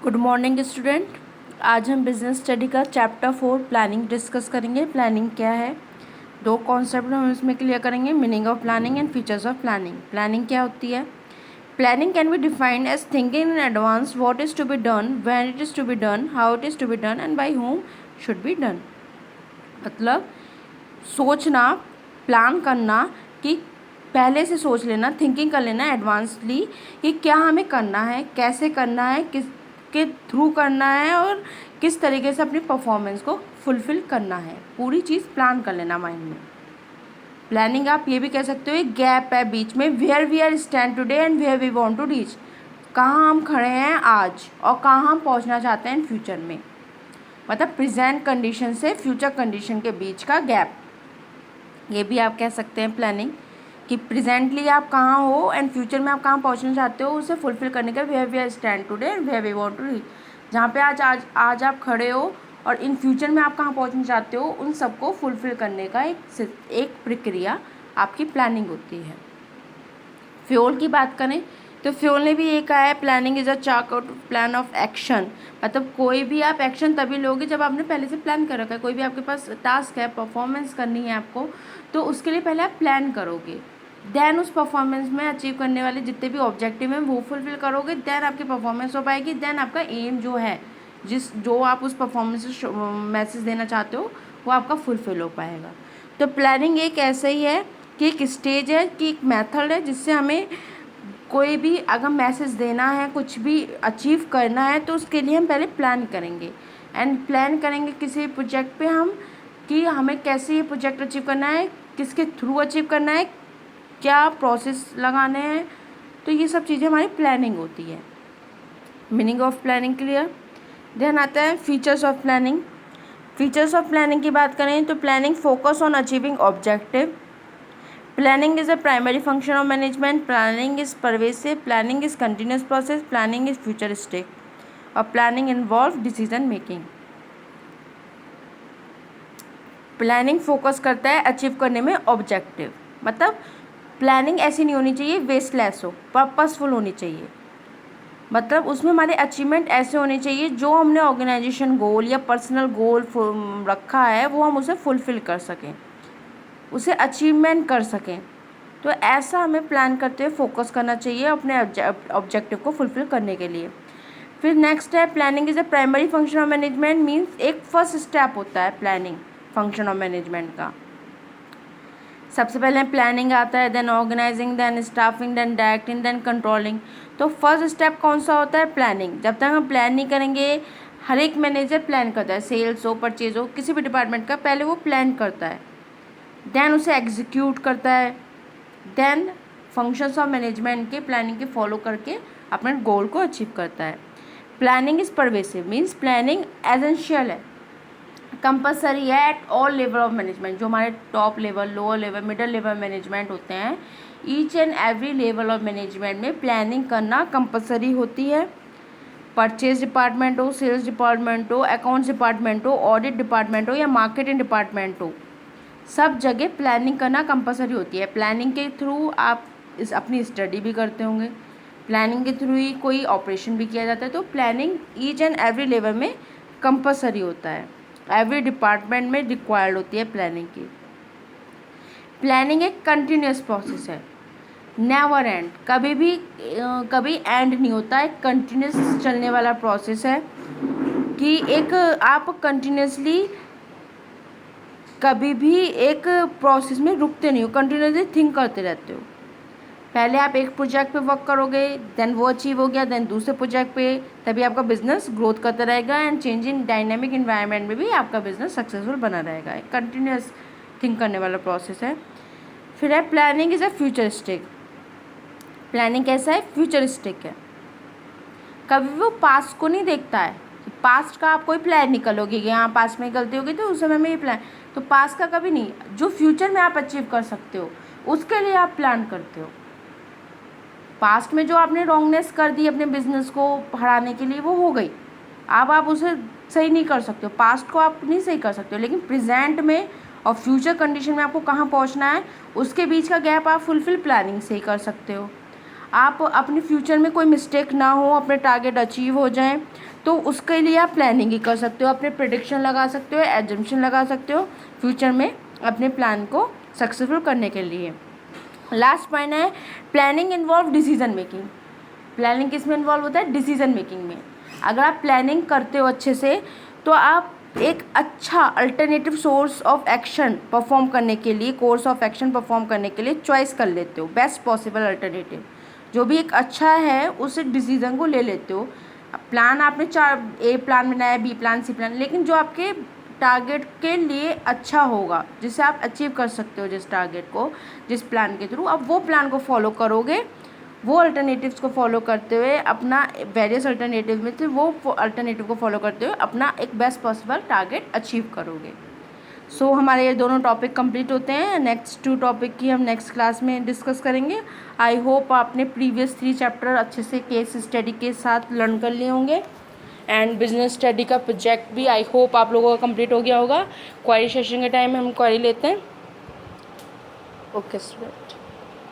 Good morning student. आज हम business study का चैप्टर 4 प्लानिंग डिस्कस करेंगे। प्लानिंग क्या है, दो कॉन्सेप्ट हम इसमें क्लियर करेंगे, meaning of planning and features of planning. Planning क्या होती है? Planning can be defined as thinking in advance what is to be done, when it is to be done, how it is to be done and by whom should be done. मतलब सोचना, plan करना कि पहले से सोच लेना, thinking कर लेना एडवांसली कि क्या हमें करना है, कैसे करना है, किस के थ्रू करना है और किस तरीके से अपनी परफॉर्मेंस को फुलफ़िल करना है। पूरी चीज़ प्लान कर लेना माइंड में। प्लानिंग आप ये भी कह सकते हो एक गैप है बीच में, where we are stand today and where we want to reach. कहाँ हम खड़े हैं आज और कहाँ हम पहुँचना चाहते हैं इन फ्यूचर में। मतलब प्रेजेंट कंडीशन से फ्यूचर कंडीशन के बीच का गैप, ये भी आप कह सकते हैं प्लानिंग। कि प्रेजेंटली आप कहाँ हो एंड फ्यूचर में आप कहाँ पहुँचना चाहते हो, उसे फुलफिल करने का where we are stand today and where we want to reach. जहाँ पे आज आप खड़े हो और इन फ्यूचर में आप कहाँ पहुँचना चाहते हो, उन सबको फुलफिल करने का एक प्रक्रिया आपकी प्लानिंग होती है। फ्यूल की बात करें तो फ्यूल ने भी ये कहा है, planning is a chart out plan of action. मतलब कोई भी आप एक्शन तभी लोगे जब आपने पहले से प्लान कर रखा है। कोई भी आपके पास टास्क है, परफॉर्मेंस करनी है आपको, तो उसके लिए पहले आप प्लान करोगे, देन उस परफॉर्मेंस में अचीव करने वाले जितने भी ऑब्जेक्टिव हैं वो फुलफिल करोगे, देन आपकी परफॉर्मेंस हो पाएगी, देन आपका एम जो है, जो आप उस परफॉर्मेंस से मैसेज देना चाहते हो, वो आपका फुलफिल हो पाएगा। तो प्लानिंग एक ऐसा ही है कि एक स्टेज है, कि एक मेथड है जिससे हमें कोई भी अगर मैसेज देना है, कुछ भी अचीव करना है, तो उसके लिए हम पहले प्लान करेंगे। एंड प्लान करेंगे किसी प्रोजेक्ट पे हम, कि हमें कैसे ये प्रोजेक्ट अचीव करना है, किसके थ्रू अचीव करना है, क्या प्रोसेस लगाने हैं। तो ये सब चीज़ें हमारी प्लानिंग होती है। Meaning of planning clear. ध्यान आता है features of planning. Features of planning की बात करें तो planning focus on achieving objective. Planning is a primary function of management. Planning is pervasive. Planning is continuous process. Planning is futuristic. और planning involve decision making. Planning focus करता है achieve करने में objective. मतलब प्लानिंग ऐसी नहीं होनी चाहिए वेस्टलेस हो, पर्पसफुल होनी चाहिए। मतलब उसमें हमारे अचीवमेंट ऐसे होने चाहिए, जो हमने ऑर्गेनाइजेशन गोल या पर्सनल गोल रखा है वो हम उसे फुलफिल कर सकें, उसे अचीवमेंट कर सकें। तो ऐसा हमें प्लान करते हुए फोकस करना चाहिए अपने ऑब्जेक्टिव को फुलफिल करने के लिए। फिर नेक्स्ट है planning is a primary function of management. Means एक फर्स्ट स्टेप होता है प्लानिंग फंक्शन ऑफ मैनेजमेंट का। सबसे पहले प्लानिंग आता है, then organising, then staffing, then directing, then controlling. तो फर्स्ट स्टेप कौन सा होता है? प्लानिंग। जब तक हम प्लान नहीं करेंगे, हर एक मैनेजर प्लान करता है, सेल्स हो, परचेज हो, किसी भी डिपार्टमेंट का, पहले वो प्लान करता है, देन उसे एग्जीक्यूट करता है, देन फंक्शंस ऑफ मैनेजमेंट के प्लानिंग के फॉलो करके अपने गोल को अचीव करता है। Planning is pervasive. Means planning essential है, कंपलसरी है at all level of management. जो हमारे top level, lower level, middle level management होते हैं, each and every level of management में प्लानिंग करना कंपलसरी होती है। परचेज डिपार्टमेंट हो, सेल्स डिपार्टमेंट हो, अकाउंट्स डिपार्टमेंट हो, ऑडिट डिपार्टमेंट हो या मार्केटिंग डिपार्टमेंट हो, सब जगह प्लानिंग करना कंपलसरी होती है। प्लानिंग के थ्रू आप अपनी स्टडी भी करते होंगे, प्लानिंग के थ्रू ही कोई ऑपरेशन भी किया जाता है। तो planning each and every level में कंपलसरी होता है, एवरी डिपार्टमेंट में रिक्वायर्ड होती है प्लानिंग की। प्लानिंग एक कंटिन्यूस प्रोसेस है, नेवर एंड, कभी एंड नहीं होता, एक कंटिन्यूस चलने वाला प्रोसेस है। कि एक आप कंटिन्यूसली कभी भी एक प्रोसेस में रुकते नहीं हो, कंटिन्यूसली थिंक करते रहते हो। पहले आप एक प्रोजेक्ट पे वर्क करोगे, देन वो अचीव हो गया, देन दूसरे प्रोजेक्ट पे, तभी आपका बिजनेस ग्रोथ करता रहेगा and change in dynamic environment में भी आपका बिजनेस सक्सेसफुल बना रहेगा। एक कंटिन्यूस थिंक करने वाला प्रोसेस है। फिर है planning is a futuristic. Planning कैसा है? फ्यूचरिस्टिक है। कभी वो पास्ट को नहीं देखता है, पास्ट का आप कोई प्लान नहीं करोगे कि हाँ पास्ट में गलती होगी तो उस समय में ये प्लान, तो पास्ट का कभी नहीं। जो फ्यूचर में आप अचीव कर सकते हो उसके लिए आप प्लान करते हो। पास्ट में जो आपने रॉन्गनेस कर दी अपने बिजनेस को बढ़ाने के लिए, वो हो गई, अब आप उसे सही नहीं कर सकते हो, पास्ट को आप नहीं सही कर सकते हो। लेकिन प्रेजेंट में और फ्यूचर कंडीशन में आपको कहाँ पहुँचना है, उसके बीच का गैप आप फुलफिल प्लानिंग से ही कर सकते हो। आप अपने फ्यूचर में कोई मिस्टेक ना हो, अपने टारगेट अचीव हो जाएं, तो उसके लिए आप प्लानिंग ही कर सकते हो, अपने प्रेडिक्शन लगा सकते हो, एजम्पशन लगा सकते हो फ्यूचर में अपने प्लान को सक्सेसफुल करने के लिए। लास्ट पॉइंट है planning involve decision making. Planning किस में इन्वॉल्व होता है? डिसीजन मेकिंग में। अगर आप प्लानिंग करते हो अच्छे से तो आप एक अच्छा alternative source of action perform करने के लिए, कोर्स ऑफ एक्शन परफॉर्म करने के लिए चॉइस कर लेते हो, बेस्ट पॉसिबल अल्टरनेटिव जो भी एक अच्छा है उस डिसीजन को ले लेते हो। प्लान आपने 4 ए प्लान बनाया, बी प्लान, सी प्लान, लेकिन जो आपके टारगेट के लिए अच्छा होगा, जिसे आप अचीव कर सकते हो, जिस टारगेट को, जिस प्लान के थ्रू आप वो प्लान को फॉलो करोगे, वो अल्टरनेटिव्स को फॉलो करते हुए अपना वेरियस अल्टरनेटिव में से वो अल्टरनेटिव को फॉलो करते हुए अपना एक बेस्ट पॉसिबल टारगेट अचीव करोगे। सो हमारे ये दोनों टॉपिक कंप्लीट होते हैं। नेक्स्ट 2 टॉपिक की हम नेक्स्ट क्लास में डिस्कस करेंगे। आई होप आपने प्रीवियस 3 चैप्टर अच्छे से केस स्टडी के साथ लर्न कर लिए होंगे एंड बिजनेस स्टडी का प्रोजेक्ट भी आई होप आप लोगों का कंप्लीट हो गया होगा। क्वेरी सेशन के टाइम में हम क्वेरी लेते हैं। Okay student.